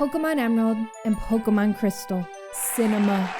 Pokemon Emerald and Pokemon Crystal. Cinema.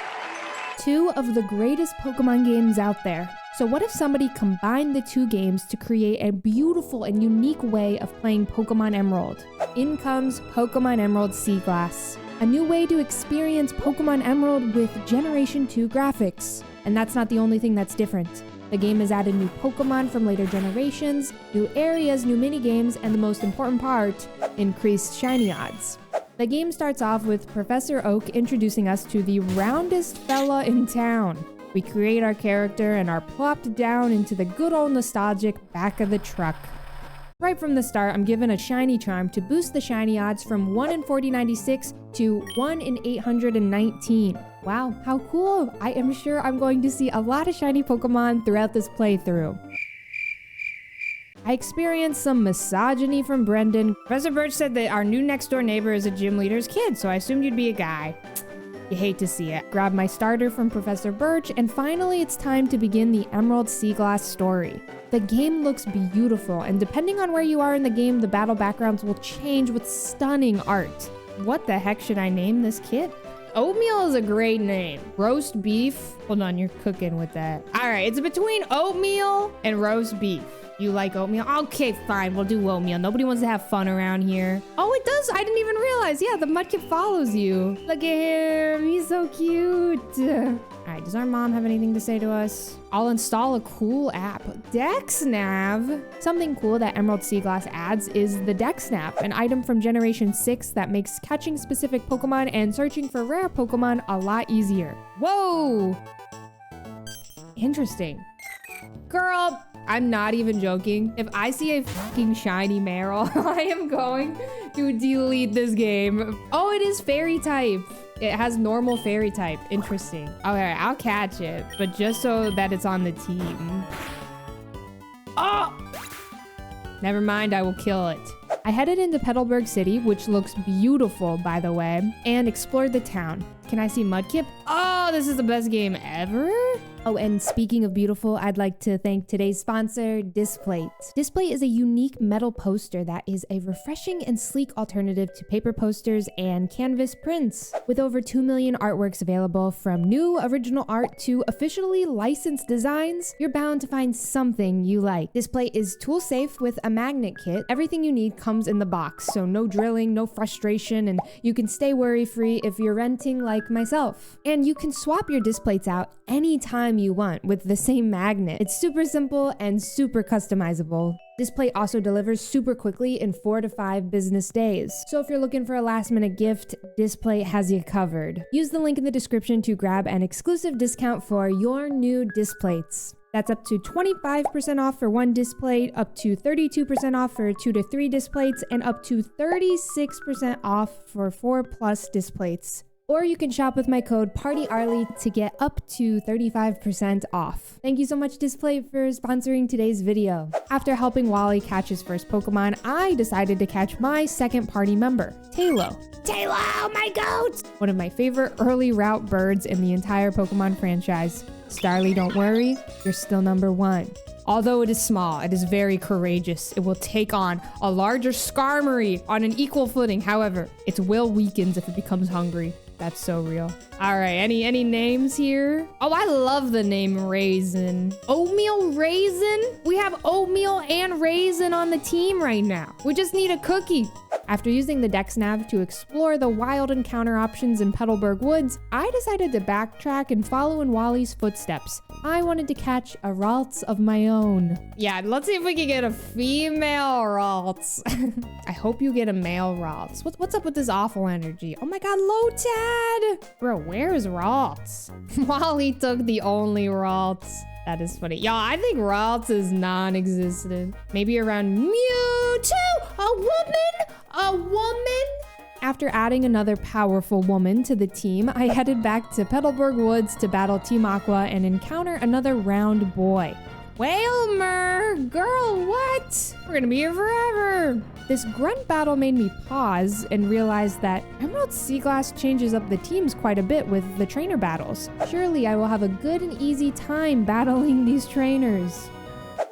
Two of the greatest Pokemon games out there. So what if somebody combined the two games to create a beautiful and unique way of playing Pokemon Emerald? In comes Pokemon Emerald Sea Glass. A new way to experience Pokemon Emerald with Generation 2 graphics. And that's not the only thing that's different. The game has added new Pokemon from later generations, new areas, new minigames, and the most important part, increased shiny odds. The game starts off with Professor Oak introducing us to the roundest fella in town. We create our character and are plopped down into the good old nostalgic back of the truck. Right from the start, I'm given a shiny charm to boost the shiny odds from 1 in 4096 to 1 in 819. Wow, how cool! I am sure I'm going to see a lot of shiny Pokemon throughout this playthrough. I experienced some misogyny from Brendan. Professor Birch said that our new next door neighbor is a gym leader's kid, so I assumed you'd be a guy. You hate to see it. Grab my starter from Professor Birch, and finally it's time to begin the Emerald Sea Glass story. The game looks beautiful, and depending on where you are in the game, the battle backgrounds will change with stunning art. What the heck should I name this kid? Oatmeal is a great name. Roast beef? Hold on, you're cooking with that. All right, it's between oatmeal and roast beef. You like oatmeal? Okay, fine, we'll do oatmeal. Nobody wants to have fun around here. Oh, it does? I didn't even realize. Yeah, the Mudkip follows you. Look at him, he's so cute. All right, does our mom have anything to say to us? I'll install a cool app, DexNav. Something cool that Emerald Sea Glass adds is the DexNav, an item from Generation 6 that makes catching specific Pokemon and searching for rare Pokemon a lot easier. Whoa! Interesting. Girl, I'm not even joking. If I see a fucking shiny Marill, I am going to delete this game. Oh, it is fairy type. It has normal fairy type. Interesting. Okay, I'll catch it, but just so that it's on the team. Oh! Never mind, I will kill it. I headed into Petalburg City, which looks beautiful, by the way, and explored the town. Can I see Mudkip? Oh, this is the best game ever? Oh, and speaking of beautiful, I'd like to thank today's sponsor, Displate. Displate is a unique metal poster that is a refreshing and sleek alternative to paper posters and canvas prints. With over 2 million artworks available, from new original art to officially licensed designs, you're bound to find something you like. Displate is tool safe with a magnet kit. Everything you need comes in the box, so no drilling, no frustration, and you can stay worry-free if you're renting like myself. And you can swap your Displates out anytime you want with the same magnet. It's super simple and super customizable. Displate also delivers super quickly in 4 to 5 business days. So if you're looking for a last minute gift, Displate has you covered. Use the link in the description to grab an exclusive discount for your new Displates. That's up to 25% off for 1 Displate, up to 32% off for 2 to 3 Displates, and up to 36% off for 4+ Displates. Or you can shop with my code PARTYARLY to get up to 35% off. Thank you so much, Displate, for sponsoring today's video. After helping Wally catch his first Pokemon, I decided to catch my second party member, Tailo. Tailo, my goat! One of my favorite early route birds in the entire Pokemon franchise. Starly, don't worry, you're still number 1. Although it is small, it is very courageous. It will take on a larger Skarmory on an equal footing. However, its will weakens if it becomes hungry. That's so real. All right, any names here? Oh, I love the name Raisin. Oatmeal Raisin? We have Oatmeal and Raisin on the team right now. We just need a cookie. After using the DexNav to explore the wild encounter options in Petalburg Woods, I decided to backtrack and follow in Wally's footsteps. I wanted to catch a Ralts of my own. Yeah, let's see if we can get a female Ralts. I hope you get a male Ralts. What's up with this awful energy? Oh my god, Lotad! Bro, where is Ralts? Wally took the only Ralts. That is funny. Y'all, I think Ralts is non-existent. Maybe around Mewtwo! A woman! A woman? After adding another powerful woman to the team, I headed back to Petalburg Woods to battle Team Aqua and encounter another round boy. Whalmer! Girl, what? We're gonna be here forever! This grunt battle made me pause and realize that Emerald Sea Glass changes up the teams quite a bit with the trainer battles. Surely I will have a good and easy time battling these trainers.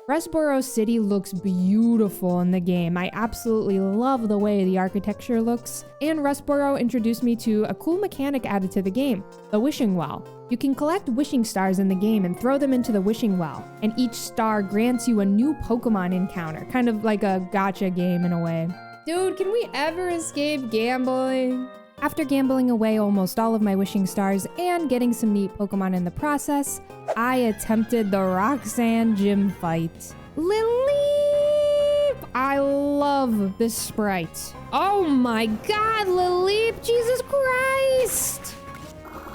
Rustboro City looks beautiful in the game. I absolutely love the way the architecture looks. And Rustboro introduced me to a cool mechanic added to the game, the wishing well. You can collect wishing stars in the game and throw them into the wishing well, and each star grants you a new Pokemon encounter, kind of like a gacha game in a way. Dude, can we ever escape gambling? After gambling away almost all of my wishing stars and getting some neat Pokemon in the process, I attempted the Roxanne gym fight. Lileep! I love this sprite. Oh my god, Lileep! Jesus Christ!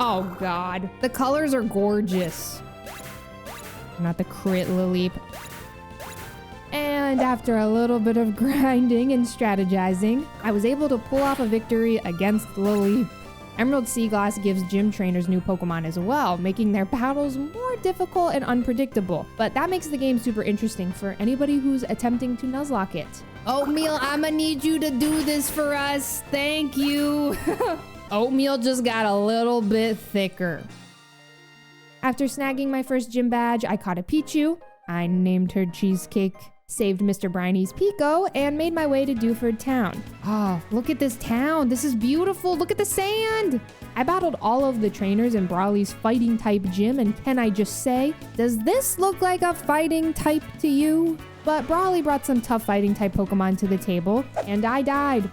Oh god. The colors are gorgeous. Not the crit Lileep. And after a little bit of grinding and strategizing, I was able to pull off a victory against Lileep. Emerald Seaglass gives gym trainers new Pokemon as well, making their battles more difficult and unpredictable. But that makes the game super interesting for anybody who's attempting to Nuzlocke it. Oatmeal, I'ma need you to do this for us. Thank you. Oatmeal just got a little bit thicker. After snagging my first gym badge, I caught a Pichu. I named her Cheesecake, saved Mr. Briny's Pico, and made my way to Dewford Town. Oh, look at this town. This is beautiful. Look at the sand. I battled all of the trainers in Brawly's fighting type gym, and can I just say, does this look like a fighting type to you? But Brawly brought some tough fighting type Pokemon to the table, and I died.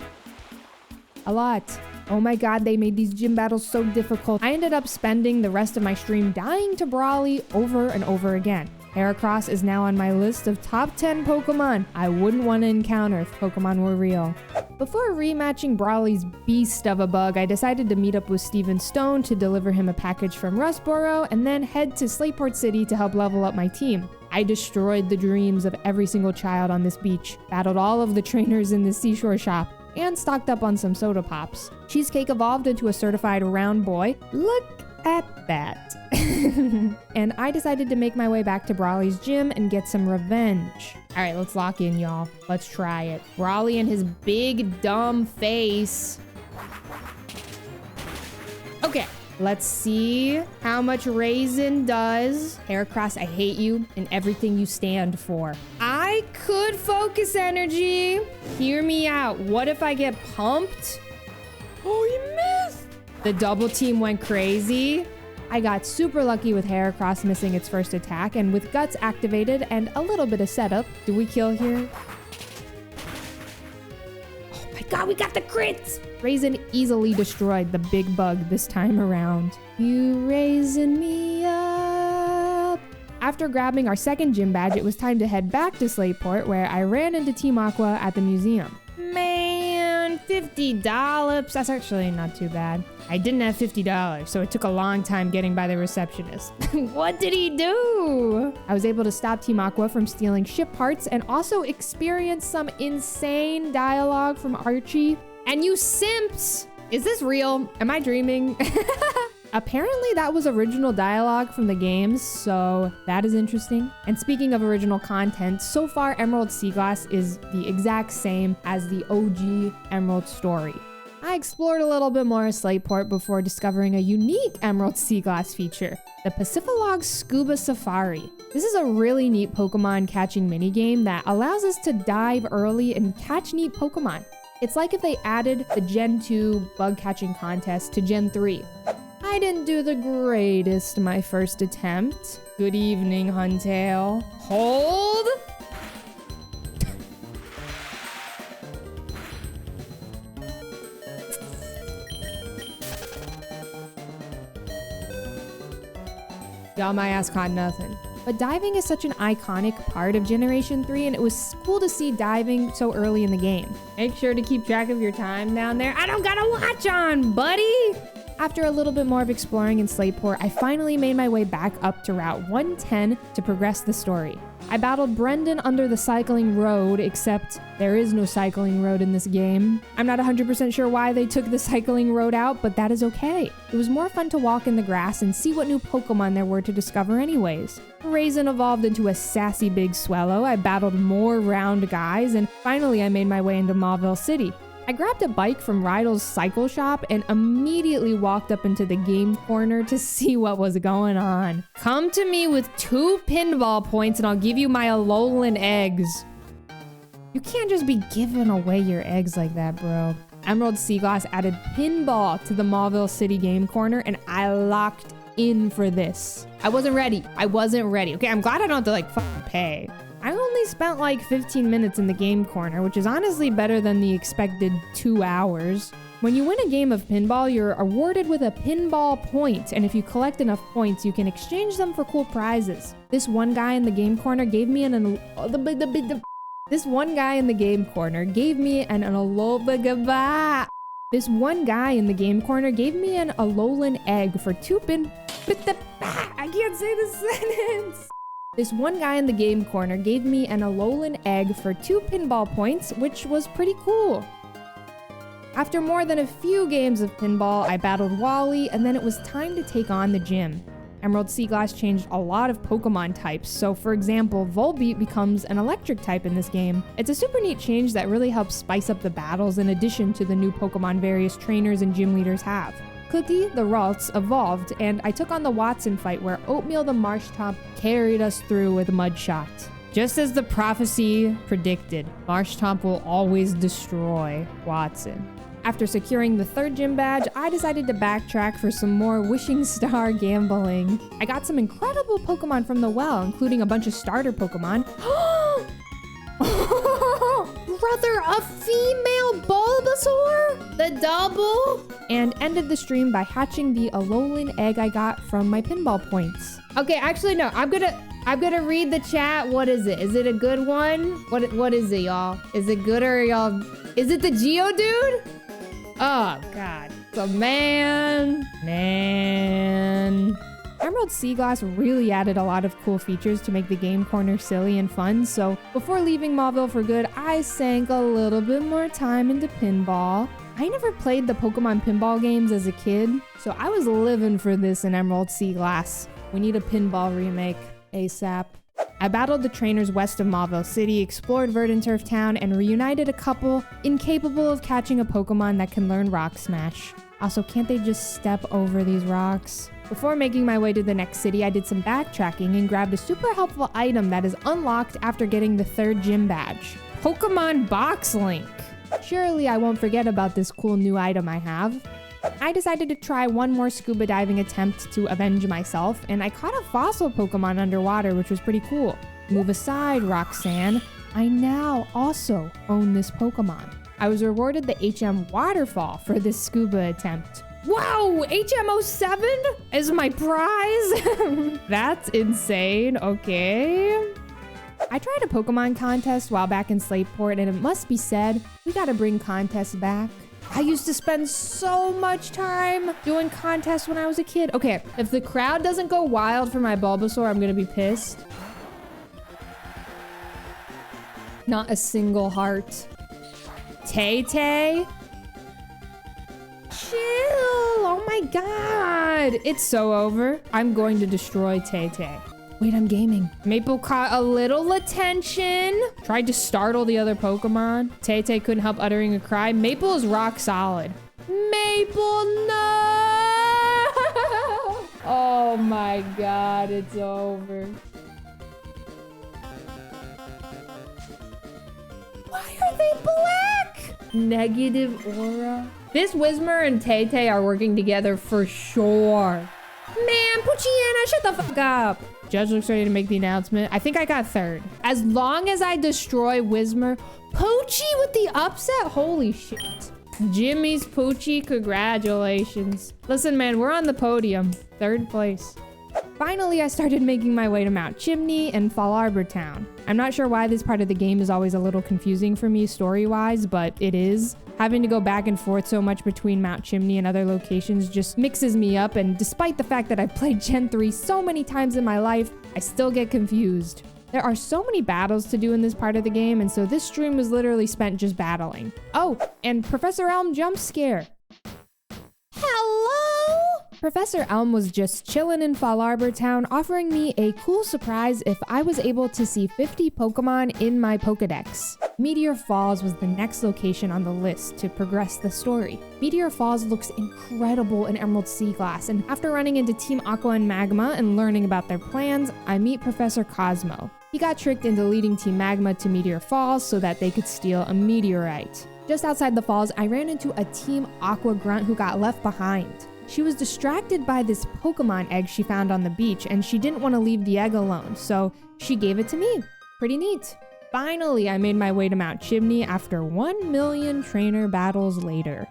A lot. Oh my god, they made these gym battles so difficult. I ended up spending the rest of my stream dying to Brawly over and over again. Heracross is now on my list of top 10 Pokemon I wouldn't want to encounter if Pokemon were real. Before rematching Brawly's beast of a bug, I decided to meet up with Steven Stone to deliver him a package from Rustboro and then head to Slateport City to help level up my team. I destroyed the dreams of every single child on this beach, battled all of the trainers in the seashore shop, and stocked up on some soda pops. Cheesecake evolved into a certified round boy. Look at that. And I decided to make my way back to Brawly's gym and get some revenge. All right, let's lock in, y'all. Let's try it. Brawly and his big dumb face. Okay, let's see how much Raisin does. Heracross, I hate you and everything you stand for. I could focus energy. Hear me out. What if I get pumped? Oh, you missed. The double team went crazy. I got super lucky with Heracross missing its first attack, and with Guts activated and a little bit of setup, do we kill here? Oh my god, we got the crits! Raisin easily destroyed the big bug this time around. You raising me up. After grabbing our second gym badge, it was time to head back to Slateport, where I ran into Team Aqua at the museum. Man, $50. That's actually not too bad. I didn't have $50, so it took a long time getting by the receptionist. What did he do? I was able to stop Team Aqua from stealing ship parts and also experience some insane dialogue from Archie. And you simps! Is this real? Am I dreaming? Apparently that was original dialogue from the games, so that is interesting. And speaking of original content, so far Emerald Seaglass is the exact same as the OG Emerald story. I explored a little bit more of Slateport before discovering a unique Emerald Seaglass feature, the Pacifilog Scuba Safari. This is a really neat Pokemon catching minigame that allows us to dive early and catch neat Pokemon. It's like if they added the Gen 2 bug catching contest to Gen 3. I didn't do the greatest my first attempt. Good evening, Huntail. Hold! Y'all, my ass caught nothing. But diving is such an iconic part of Generation 3, and it was cool to see diving so early in the game. Make sure to keep track of your time down there. I don't got a watch on, buddy! After a little bit more of exploring in Slateport, I finally made my way back up to Route 110 to progress the story. I battled Brendan under the cycling road, except there is no cycling road in this game. I'm not 100% sure why they took the cycling road out, but that is okay. It was more fun to walk in the grass and see what new Pokemon there were to discover anyways. Raisin evolved into a sassy big Swellow, I battled more round guys, and finally I made my way into Mauville City. I I grabbed a bike from Rydell's cycle shop and immediately walked up into the game corner to see what was going on. Come to me with 2 pinball points and I'll give you my Alolan eggs. You can't just be giving away your eggs like that, bro. Emerald Sea Glass added pinball to the Mauville City game corner and I locked in for this. I wasn't ready. Okay, I'm glad I don't have to like fucking pay. I only spent like 15 minutes in the game corner, which is honestly better than the expected 2 hours. When you win a game of pinball, you're awarded with a pinball point, and if you collect enough points, you can exchange them for cool prizes. This one guy in the game corner gave me an Alolan egg for 2 pin. I can't say the sentence. This one guy in the game corner gave me an Alolan egg for 2 pinball points, which was pretty cool. After more than a few games of pinball, I battled Wally, and then it was time to take on the gym. Emerald Sea Glass changed a lot of Pokemon types, so for example, Volbeat becomes an electric type in this game. It's a super neat change that really helps spice up the battles in addition to the new Pokemon various trainers and gym leaders have. Cookie, the Ralts, evolved, and I took on the Watson fight where Oatmeal the Marshtomp carried us through with Mudshot. Just as the prophecy predicted, Marshtomp will always destroy Watson. After securing the 3rd gym badge, I decided to backtrack for some more Wishing Star gambling. I got some incredible Pokemon from the well, including a bunch of starter Pokemon. Brother, a female Bulbasaur? The double? And ended the stream by hatching the Alolan egg I got from my pinball points. Okay, actually no, I'm gonna read the chat. What is it? Is it a good one? What is it, y'all? Is it good or y'all? Is it the Geodude? Oh god. So man. Emerald Sea Glass really added a lot of cool features to make the game corner silly and fun, so before leaving Mauville for good, I sank a little bit more time into pinball. I never played the Pokemon pinball games as a kid, so I was living for this in Emerald Sea Glass. We need a pinball remake ASAP. I battled the trainers west of Mauville City, explored Verdanturf Town, and reunited a couple incapable of catching a Pokemon that can learn Rock Smash. Also, can't they just step over these rocks? Before making my way to the next city, I did some backtracking and grabbed a super helpful item that is unlocked after getting the 3rd gym badge. Pokemon Box Link. Surely I won't forget about this cool new item I have. I decided to try one more scuba diving attempt to avenge myself, and I caught a fossil Pokemon underwater, which was pretty cool. Move aside, Roxanne. I now also own this Pokemon. I was rewarded the HM Waterfall for this scuba attempt. Wow, HM07 is my prize? That's insane, okay. I tried a Pokemon contest while back in Slateport, and it must be said, we gotta bring contests back. I used to spend so much time doing contests when I was a kid. Okay, if the crowd doesn't go wild for my Bulbasaur, I'm gonna be pissed. Not a single heart. Tay-Tay? Chill, oh my god. It's so over. I'm going to destroy Tay-Tay. Wait, I'm gaming. Maple caught a little attention. Tried to startle the other Pokemon. Tay-Tay couldn't help uttering a cry. Maple is rock solid. Maple, no! Oh my god, it's over. Why are they black? Negative aura. This Whismur and Tay-Tay are working together for sure. Man, Poochyena, shut the fuck up. Judge looks ready to make the announcement. I think I got 3rd. As long as I destroy Whismur. Poochie with the upset? Holy shit. Jimmy's Poochie, congratulations. Listen, man, we're on the podium. 3rd place. Finally, I started making my way to Mount Chimney and Fall Arbor Town. I'm not sure why this part of the game is always a little confusing for me story-wise, but it is. Having to go back and forth so much between Mount Chimney and other locations just mixes me up, and despite the fact that I've played Gen 3 so many times in my life, I still get confused. There are so many battles to do in this part of the game, and so this stream was literally spent just battling. Oh, and Professor Elm jump scare. Hello? Professor Elm was just chillin' in Fall Arbor Town, offering me a cool surprise if I was able to see 50 Pokemon in my Pokedex. Meteor Falls was the next location on the list to progress the story. Meteor Falls looks incredible in Emerald Sea Glass, and after running into Team Aqua and Magma and learning about their plans, I meet Professor Cosmo. He got tricked into leading Team Magma to Meteor Falls so that they could steal a meteorite. Just outside the falls, I ran into a Team Aqua grunt who got left behind. She was distracted by this Pokemon egg she found on the beach, and she didn't want to leave the egg alone, so she gave it to me. Pretty neat. Finally, I made my way to Mount Chimney after 1 million trainer battles later.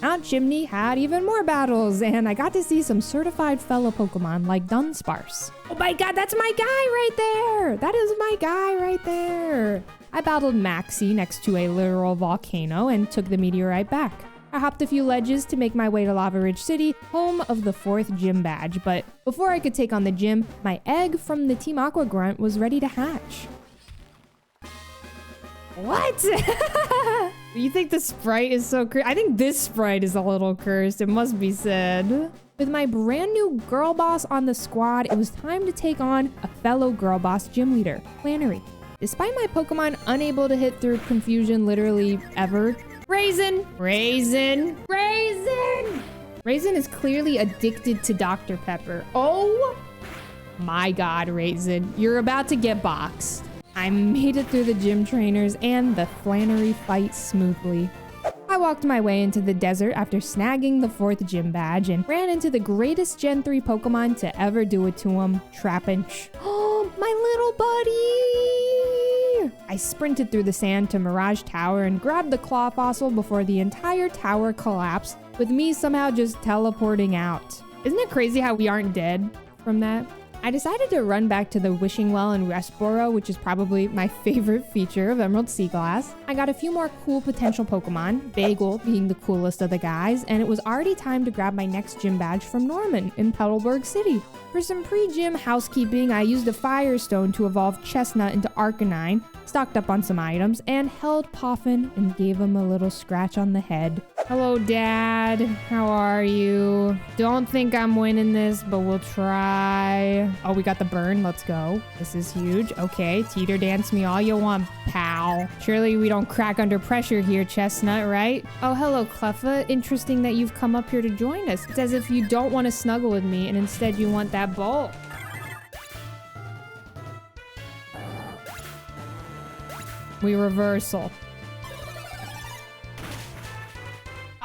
Mount Chimney had even more battles, and I got to see some certified fellow Pokemon like Dunsparce. Oh my god, that's my guy right there! That is my guy right there! I battled Maxie next to a literal volcano and took the meteorite back. I hopped a few ledges to make my way to Lava Ridge City, home of the 4th gym badge, but before I could take on the gym, my egg from the Team Aqua grunt was ready to hatch. What? You think the sprite is so cursed? I think this sprite is a little cursed, it must be said. With my brand new girl boss on the squad, it was time to take on a fellow girl boss gym leader, Flannery. Despite my Pokemon unable to hit through confusion literally ever, Raisin is clearly addicted to Dr. Pepper. Oh my god, Raisin, you're about to get boxed. I made it through the gym trainers and the Flannery fight smoothly. I walked my way into the desert after snagging the 4th gym badge and ran into the greatest Gen 3 Pokemon to ever do it to him, Trapinch. Oh, my little buddy! I sprinted through the sand to Mirage Tower and grabbed the claw fossil before the entire tower collapsed, with me somehow just teleporting out. Isn't it crazy how we aren't dead from that? I decided to run back to the Wishing Well in Westboro, which is probably my favorite feature of Emerald Sea Glass. I got a few more cool potential Pokemon, Bagel being the coolest of the guys, and it was already time to grab my next gym badge from Norman in Petalburg City. For some pre-gym housekeeping, I used a Firestone to evolve Chestnut into Arcanine, stocked up on some items, and held Poffin and gave him a little scratch on the head. Hello, Dad. How are you? Don't think I'm winning this, but we'll try. Oh, we got the burn. Let's go. This is huge. Okay, teeter dance me all you want, pal. Surely we don't crack under pressure here, Chestnut, right? Oh, hello, Cleffa. Interesting that you've come up here to join us. It's as if you don't want to snuggle with me, and instead you want that bowl. We reversal.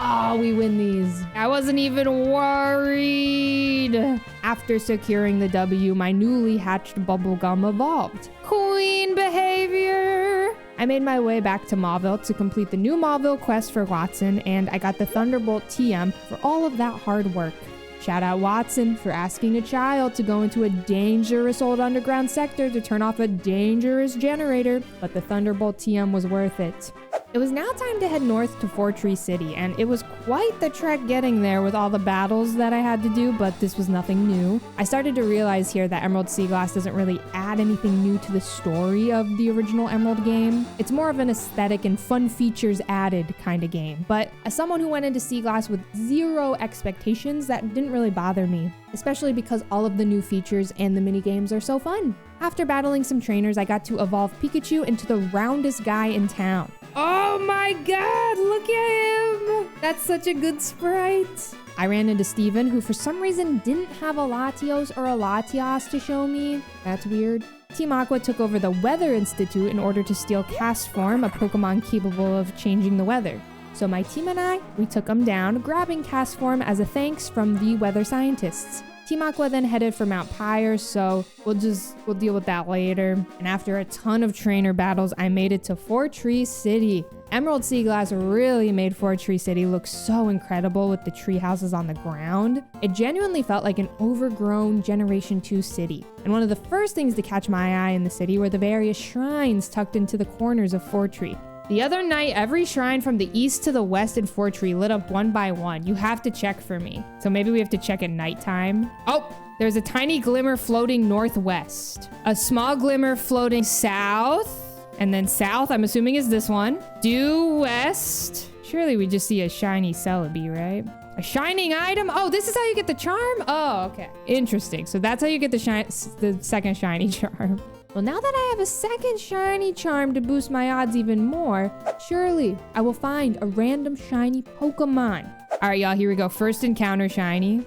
Oh, we win these. I wasn't even worried. After securing the W, my newly hatched Bubblegum evolved. Queen behavior. I made my way back to Mauville to complete the new Mauville quest for Watson, and I got the Thunderbolt TM for all of that hard work. Shout out Watson for asking a child to go into a dangerous old underground sector to turn off a dangerous generator, but the Thunderbolt TM was worth it. It was now time to head north to Fortree City, and it was quite the trek getting there with all the battles that I had to do, but this was nothing new. I started to realize here that Emerald Sea Glass doesn't really add anything new to the story of the original Emerald game. It's more of an aesthetic and fun features added kind of game, but as someone who went into Sea Glass with zero expectations, that didn't really bother me, especially because all of the new features and the minigames are so fun. After battling some trainers, I got to evolve Pikachu into the roundest guy in town. Oh my god, look at him! That's such a good sprite. I ran into Steven, who for some reason didn't have a Latios or a Latias to show me. That's weird. Team Aqua took over the Weather Institute in order to steal Castform, a Pokemon capable of changing the weather. So my team and I, we took them down, grabbing Castform as a thanks from the weather scientists. Team Aqua then headed for Mount Pyre, so we'll deal with that later. And after a ton of trainer battles, I made it to Fortree City. Emerald Sea Glass really made Fortree City look so incredible with the tree houses on the ground. It genuinely felt like an overgrown Generation 2 city. And one of the first things to catch my eye in the city were the various shrines tucked into the corners of Fortree. The other night, every shrine from the east to the west in Fortree lit up one by one. You have to check for me. So maybe we have to check at nighttime. Oh, there's a tiny glimmer floating northwest. A small glimmer floating south. And then south, I'm assuming, is this one. Due west. Surely we just see a shiny Celebi, right? A shining item? Oh, this is how you get the charm? Oh, okay. Interesting. So that's how you get the second shiny charm. Well, now that I have a second shiny charm to boost my odds even more, surely I will find a random shiny Pokemon. All right, y'all, here we go. First encounter shiny.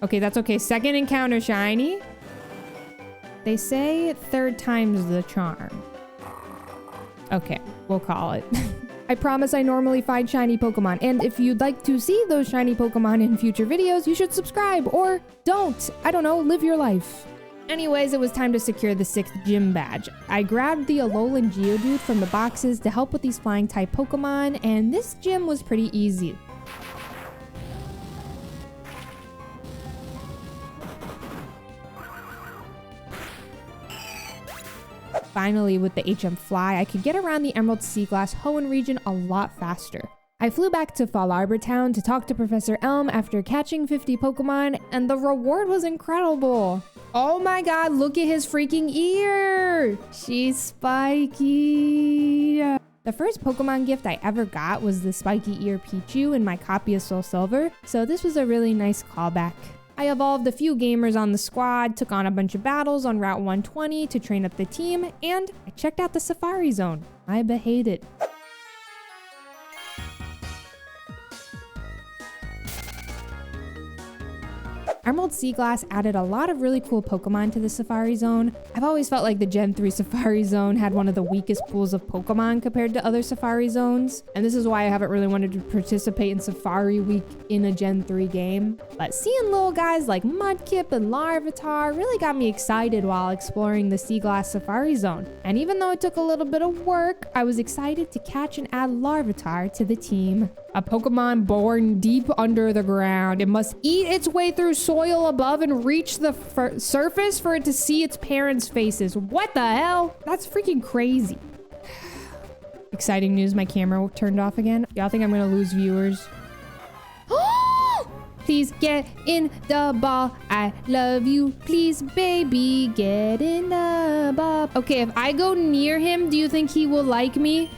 Okay, that's okay. Second encounter shiny. They say third time's the charm. Okay, we'll call it. I promise I normally find shiny Pokemon, and if you'd like to see those shiny Pokemon in future videos, you should subscribe, or don't. I don't know, live your life. Anyways, it was time to secure the 6th gym badge. I grabbed the Alolan Geodude from the boxes to help with these flying type Pokemon, and this gym was pretty easy. Finally, with the HM Fly, I could get around the Emerald Sea Glass Hoenn region a lot faster. I flew back to Fallarbor Town to talk to Professor Elm after catching 50 Pokemon, and the reward was incredible. Oh my god, look at his freaking ear! She's spiky. The first Pokemon gift I ever got was the spiky ear Pichu in my copy of Soul Silver, so this was a really nice callback. I evolved a few gamers on the squad, took on a bunch of battles on Route 120 to train up the team, and I checked out the Safari Zone. I behaved. Emerald Sea Glass added a lot of really cool Pokemon to the Safari Zone. I've always felt like the Gen 3 Safari Zone had one of the weakest pools of Pokemon compared to other Safari Zones, and this is why I haven't really wanted to participate in Safari Week in a Gen 3 game. But seeing little guys like Mudkip and Larvitar really got me excited while exploring the Sea Glass Safari Zone. And even though it took a little bit of work, I was excited to catch and add Larvitar to the team. A Pokemon born deep under the ground. It must eat its way through soil above and reach the surface for it to see its parents' faces. What the hell? That's freaking crazy. Exciting news, my camera turned off again. Y'all think I'm gonna lose viewers? Please get in the ball. I love you. Please, baby, get in the ball. Okay, if I go near him, do you think he will like me?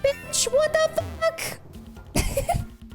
Bitch, what the fuck?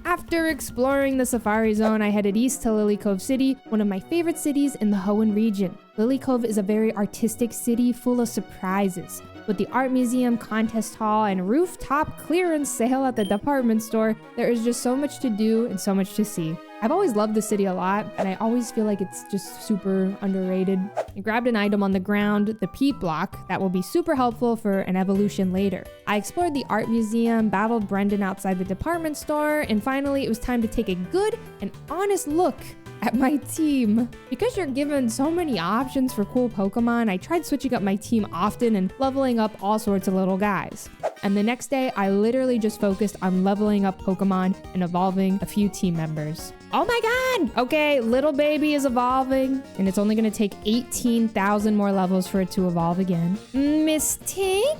After exploring the Safari Zone, I headed east to Lily Cove City, one of my favorite cities in the Hoenn region. Lily Cove is a very artistic city full of surprises. With the art museum, contest hall, and rooftop clearance sale at the department store, there is just so much to do and so much to see. I've always loved the city a lot, and I always feel like it's just super underrated. I grabbed an item on the ground, the peat block, that will be super helpful for an evolution later. I explored the art museum, battled Brendan outside the department store, and finally it was time to take a good and honest look at my team. Because you're given so many options for cool Pokemon, I tried switching up my team often and leveling up all sorts of little guys. And the next day, I literally just focused on leveling up Pokemon and evolving a few team members. Oh my god! Okay, little baby is evolving, and it's only gonna take 18,000 more levels for it to evolve again. Miss Tink?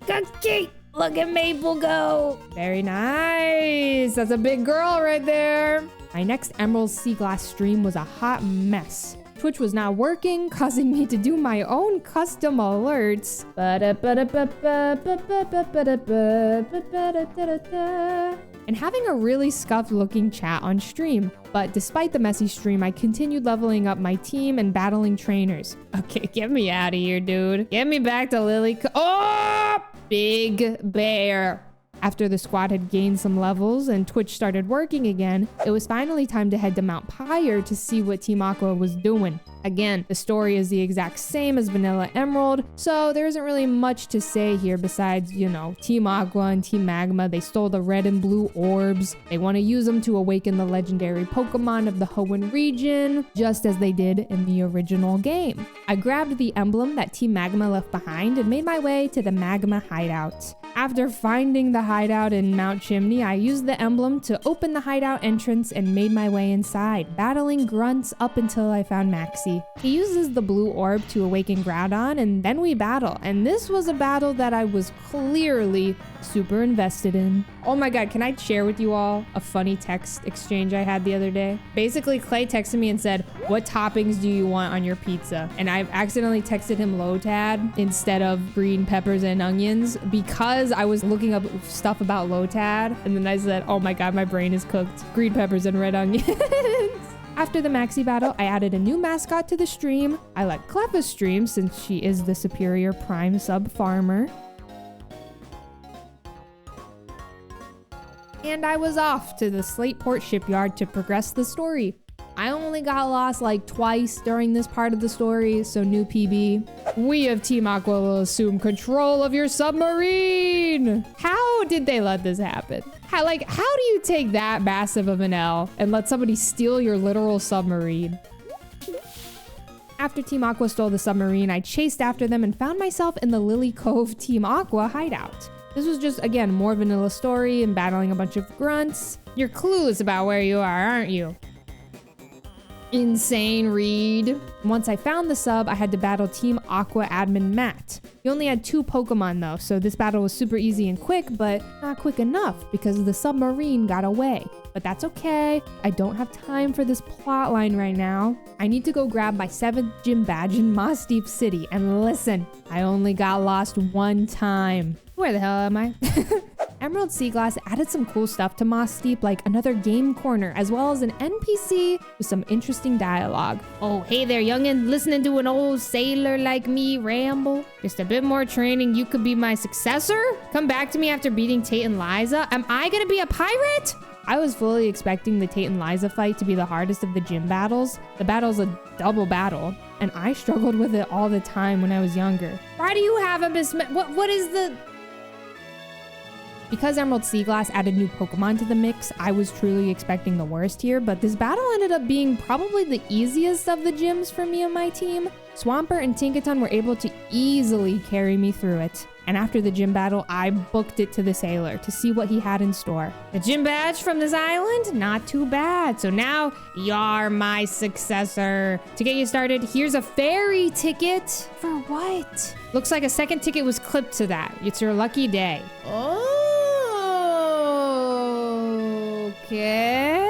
Okay, look at Maple go! Very nice! That's a big girl right there! My next Emerald Sea Glass stream was a hot mess. Twitch was not working, causing me to do my own custom alerts. And having a really scuffed looking chat on stream. But despite the messy stream, I continued leveling up my team and battling trainers. Okay, get me out of here, dude. Get me back to Lily. Oh! Big bear. After the squad had gained some levels and Twitch started working again, it was finally time to head to Mount Pyre to see what Team Aqua was doing. Again, the story is the exact same as Vanilla Emerald, so there isn't really much to say here besides, you know, Team Aqua and Team Magma, they stole the red and blue orbs. They want to use them to awaken the legendary Pokemon of the Hoenn region, just as they did in the original game. I grabbed the emblem that Team Magma left behind and made my way to the Magma hideout. After finding the hideout in Mount Chimney, I used the emblem to open the hideout entrance and made my way inside, battling grunts up until I found Maxie. He uses the blue orb to awaken Groudon, and then we battle. And this was a battle that I was clearly super invested in. Oh my god, can I share with you all a funny text exchange I had the other day? Basically, Clay texted me and said, "What toppings do you want on your pizza?" And I accidentally texted him Lotad instead of green peppers and onions because I was looking up stuff about Lotad. And then I said, oh my god, my brain is cooked. Green peppers and red onions. After the Maxi battle, I added a new mascot to the stream. I let Cleffa stream since she is the superior prime sub farmer. And I was off to the Slateport shipyard to progress the story. I only got lost like twice during this part of the story, so new PB. We of Team Aqua will assume control of your submarine. How did they let this happen? How do you take that massive of an L and let somebody steal your literal submarine? After Team Aqua stole the submarine, I chased after them and found myself in the Lily Cove Team Aqua hideout. This was just, again, more vanilla story and battling a bunch of grunts. You're clueless about where you are, aren't you? Insane Reed. Once I found the sub, I had to battle Team Aqua admin Matt. He only had 2 Pokemon though, so this battle was super easy and quick, but not quick enough because the submarine got away. But that's okay. I don't have time for this plot line right now. I need to go grab my 7th gym badge in Moss Deep City. And listen, I only got lost 1 time. Where the hell am I? Emerald Seaglass added some cool stuff to Moss Deep, like another game corner, as well as an NPC with some interesting dialogue. Oh, hey there, youngin', listening to an old sailor like me ramble? Just a bit more training, you could be my successor? Come back to me after beating Tate and Liza? Am I gonna be a pirate? I was fully expecting the Tate and Liza fight to be the hardest of the gym battles. The battle's a double battle, and I struggled with it all the time when I was younger. Why do you have a what is the... Because Emerald Seaglass added new Pokemon to the mix, I was truly expecting the worst here, but this battle ended up being probably the easiest of the gyms for me and my team. Swampert and Tinkaton were able to easily carry me through it. And after the gym battle, I booked it to the sailor to see what he had in store. The gym badge from this island? Not too bad. So now you're my successor. To get you started, here's a ferry ticket. For what? Looks like a second ticket was clipped to that. It's your lucky day. Okay.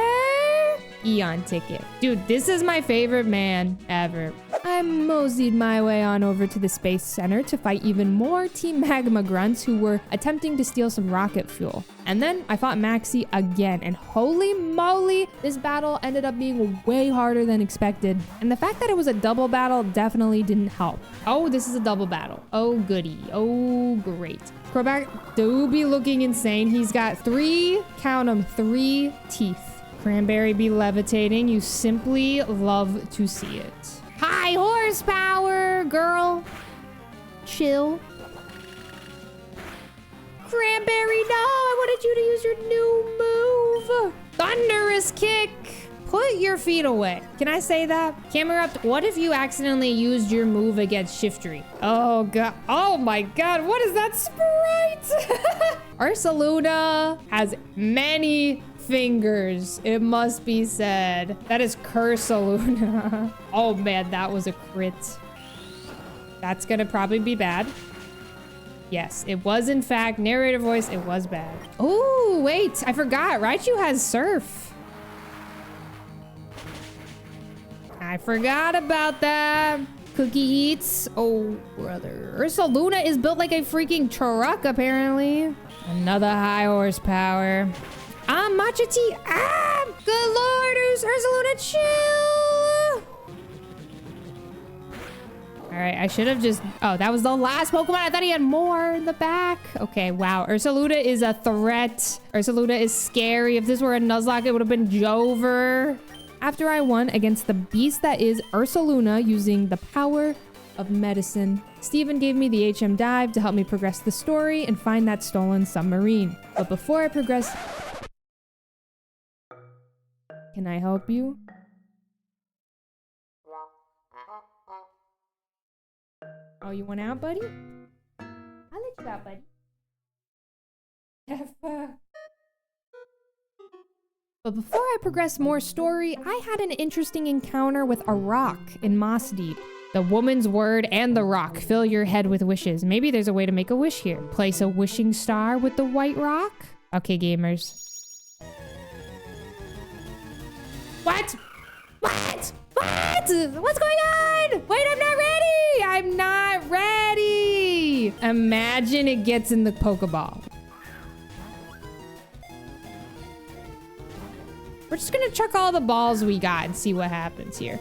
Eon ticket. Dude, this is my favorite man ever. I moseyed my way on over to the Space Center to fight even more Team Magma grunts who were attempting to steal some rocket fuel. And then I fought Maxi again, and holy moly, this battle ended up being way harder than expected. And the fact that it was a double battle definitely didn't help. Oh, this is a double battle. Oh, goody. Oh, great. Crobat do be looking insane. He's got 3, count them, 3 teeth. Cranberry be levitating. You simply love to see it. High horsepower, girl. Chill. Cranberry, no, I wanted you to use your new move. Thunderous kick. Put your feet away. Can I say that? Camerupt, what if you accidentally used your move against Shiftry? Oh, God. Oh, my God. What is that sprite? Ursaluna has many fingers, it must be said. That is Cursaluna. Oh, man, that was a crit. That's gonna probably be bad. Yes, it was, in fact, narrator voice, it was bad. Oh, wait, I forgot. Raichu has Surf. I forgot about that. Cookie Eats. Oh, brother. Ursaluna is built like a freaking truck, apparently. Another high horsepower. Matcha tea. Good lord, Ursaluna, chill. All right, I should have just... Oh, that was the last Pokemon. I thought he had more in the back. Okay, wow. Ursaluna is a threat. Ursaluna is scary. If this were a Nuzlocke, it would have been Jover. After I won against the beast that is Ursaluna using the power of medicine, Steven gave me the HM dive to help me progress the story and find that stolen submarine. But before I progress... Can I help you? Oh, you want out, buddy? I'll let you out, buddy. But before I progress more story, I had an interesting encounter with a rock in Moss Deep. The woman's word and the rock fill your head with wishes. Maybe there's a way to make a wish here. Place a wishing star with the white rock? Okay, gamers. What? What? What? What's going on? Wait, I'm not ready! I'm not ready! Imagine it gets in the Pokeball. We're just gonna chuck all the balls we got and see what happens here.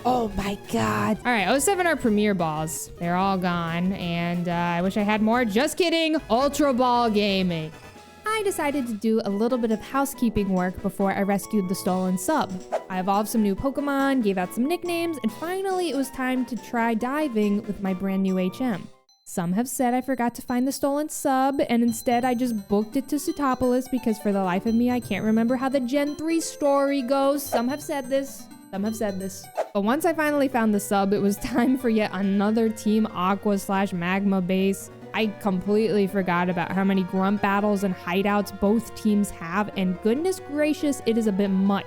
Oh my God. All right, 07 are premier balls. They're all gone, and I wish I had more. Just kidding. Ultra Ball Gaming. I decided to do a little bit of housekeeping work before I rescued the stolen sub. I evolved some new Pokemon, gave out some nicknames, and finally it was time to try diving with my brand new HM. Some have said I forgot to find the stolen sub, and instead I just booked it to Sootopolis because for the life of me, I can't remember how the Gen 3 story goes. Some have said this. But once I finally found the sub, it was time for yet another Team Aqua/Magma base. I completely forgot about how many grunt battles and hideouts both teams have, and goodness gracious, it is a bit much.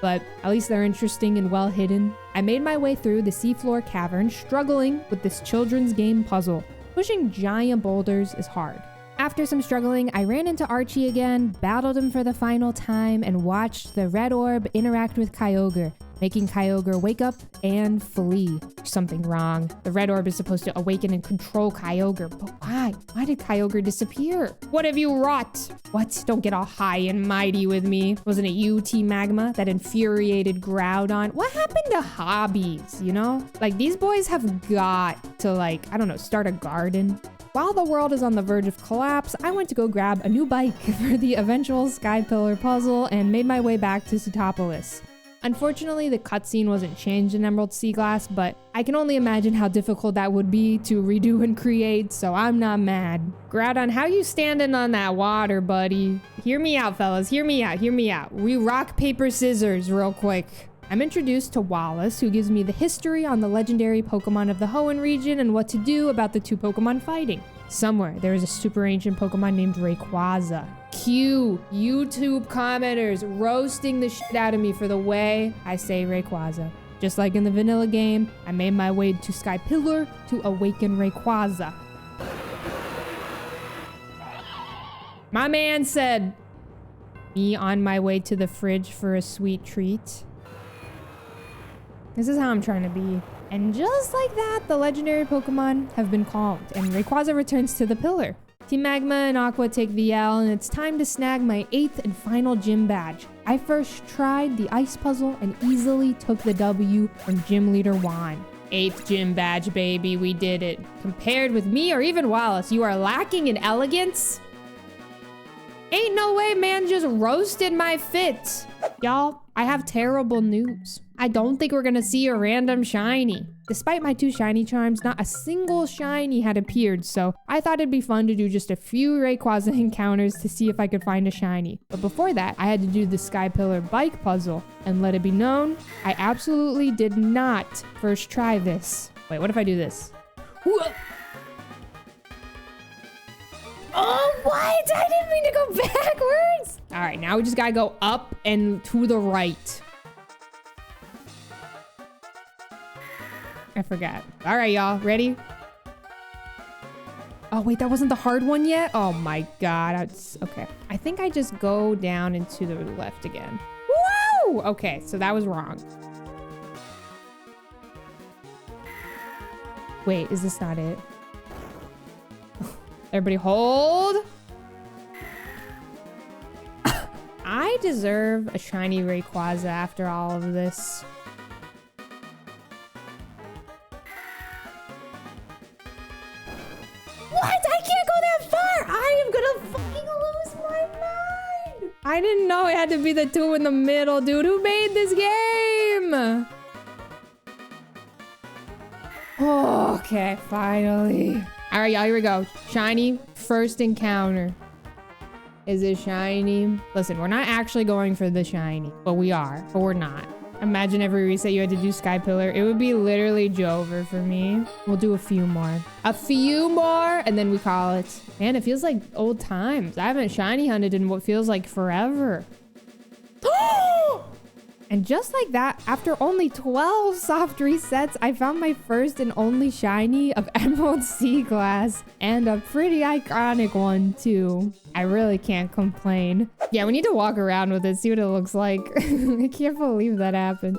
But at least they're interesting and well hidden. I made my way through the seafloor cavern, struggling with this children's game puzzle. Pushing giant boulders is hard. After some struggling, I ran into Archie again, battled him for the final time, and watched the red orb interact with Kyogre, making Kyogre wake up and flee. There's something wrong. The red orb is supposed to awaken and control Kyogre, but why? Why did Kyogre disappear? What have you wrought? What? Don't get all high and mighty with me. Wasn't it you, Team Magma, that infuriated Groudon? What happened to hobbies, you know? Like, these boys have got to, like, I don't know, start a garden. While the world is on the verge of collapse, I went to go grab a new bike for the eventual Sky Pillar puzzle and made my way back to Sootopolis. Unfortunately, the cutscene wasn't changed in Emerald Sea Glass, but I can only imagine how difficult that would be to redo and create, so I'm not mad. Groudon, how you standing on that water, buddy? Hear me out, fellas. Hear me out. We rock, paper, scissors real quick. I'm introduced to Wallace, who gives me the history on the legendary Pokemon of the Hoenn region and what to do about the two Pokemon fighting. Somewhere, there is a super ancient Pokemon named Rayquaza. Cue YouTube commenters roasting the shit out of me for the way I say Rayquaza. Just like in the vanilla game, I made my way to Sky Pillar to awaken Rayquaza. My man said, me on my way to the fridge for a sweet treat. This is how I'm trying to be. And just like that, the legendary Pokemon have been calmed, and Rayquaza returns to the pillar. Team Magma and Aqua take the L, and it's time to snag my 8th and final gym badge. I first tried the ice puzzle and easily took the W from Gym Leader Juan. 8th gym badge, baby, we did it. Compared with me or even Wallace, you are lacking in elegance? Ain't no way man just roasted my fit. Y'all, I have terrible news. I don't think we're gonna see a random shiny. Despite my 2 shiny charms, not a single shiny had appeared, so I thought it'd be fun to do just a few Rayquaza encounters to see if I could find a shiny. But before that, I had to do the Sky Pillar bike puzzle, and let it be known, I absolutely did not first try this. Wait, what if I do this? Whoa. Oh, what? I didn't mean to go backwards. All right, now we just gotta go up and to the right. I forgot. All right, y'all, ready? Oh, wait, that wasn't the hard one yet? Oh my God, okay. I think I just go down and to the left again. Woo! Okay, so that was wrong. Wait, is this not it? Everybody hold. I deserve a shiny Rayquaza after all of this. What? I can't go that far. I am gonna fucking lose my mind. I didn't know it had to be the 2 in the middle, dude. Who made this game? Oh, okay, finally. All right, y'all, here we go. Shiny, first encounter. Is it shiny? Listen, we're not actually going for the shiny, but we are, but we're not. Imagine every reset you had to do Sky Pillar. It would be literally Jover for me. We'll do a few more. A few more, and then we call it. Man, it feels like old times. I haven't shiny hunted in what feels like forever. And just like that, after only 12 soft resets, I found my first and only shiny of Emerald Sea Glass, and a pretty iconic one too. I really can't complain. Yeah, we need to walk around with it, see what it looks like. I can't believe that happened.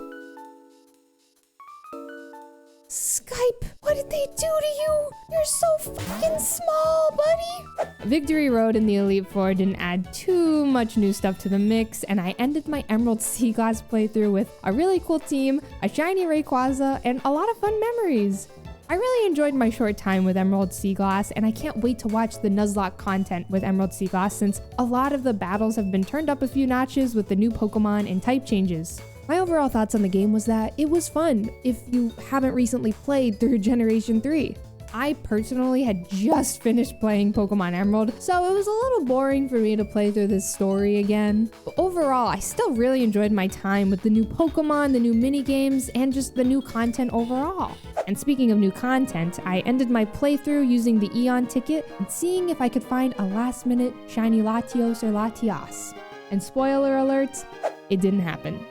Skype, what did they do to you? You're so fucking small, buddy. Victory Road in the Elite Four didn't add too much new stuff to the mix, and I ended my Emerald Sea Glass playthrough with a really cool team, a shiny Rayquaza, and a lot of fun memories. I really enjoyed my short time with Emerald Sea Glass, and I can't wait to watch the Nuzlocke content with Emerald Sea Glass since a lot of the battles have been turned up a few notches with the new Pokemon and type changes. My overall thoughts on the game was that it was fun if you haven't recently played through Generation 3. I personally had just finished playing Pokemon Emerald, so it was a little boring for me to play through this story again. But overall, I still really enjoyed my time with the new Pokemon, the new minigames, and just the new content overall. And speaking of new content, I ended my playthrough using the Eon ticket and seeing if I could find a last-minute shiny Latios or Latias. And spoiler alert, it didn't happen.